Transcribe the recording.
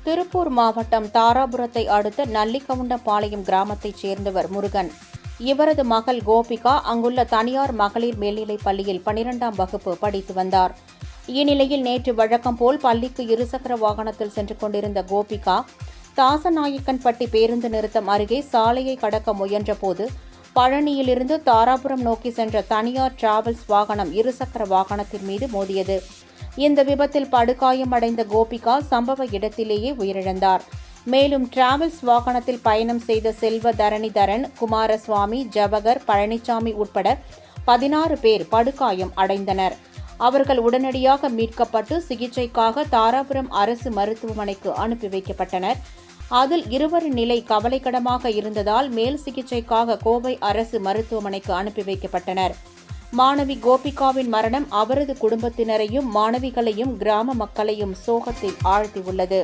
திருப்பூர் மாவட்டம் தாராபுரத்தை அடுத்த நல்லிக்கவுண்டபாளையம் கிராமத்தைச் சேர்ந்தவர் முருகன். இவரது மகள் கோபிகா அங்குள்ள தனியார் மகளிர் மேல்நிலைப் பள்ளியில் 12ஆம் வகுப்பு படித்து வந்தார். இந்நிலையில் நேற்று வழக்கம் போல் பள்ளிக்கு இருசக்கர வாகனத்தில் சென்று கொண்டிருந்த கோபிகா தாசநாயக்கன்பட்டி பேருந்து நிறுத்தம் அருகே சாலையை கடக்க முயன்றபோது பழனியிலிருந்து தாராபுரம் நோக்கி சென்ற தனியார் டிராவல்ஸ் வாகனம் இருசக்கர வாகனத்தின் மீது மோதியது. இந்த விபத்தில் படுகாயமடைந்த கோபிகா சம்பவ இடத்திலேயே உயிரிழந்தார். மேலும் டிராவல்ஸ் வாகனத்தில் பயணம் செய்த செல்வ தரணிதரன், குமாரசுவாமி, ஜவகர், பழனிசாமி உட்பட 16 பேர் படுகாயம் அடைந்தனர். அவர்கள் உடனடியாக மீட்கப்பட்டு சிகிச்சைக்காக தாராபுரம் அரசு மருத்துவமனைக்கு அனுப்பி வைக்கப்பட்டனர். அதில் இருவரின் நிலை கவலைக்கிடமாக இருந்ததால் மேல் சிகிச்சைக்காக கோவை அரசு மருத்துவமனைக்கு அனுப்பி வைக்கப்பட்டனர். மாணவி கோபிகாவின் மரணம் அவரது குடும்பத்தினரையும் மாணவிகளையும் கிராம மக்களையும் சோகத்தில் ஆழ்த்தியுள்ளது.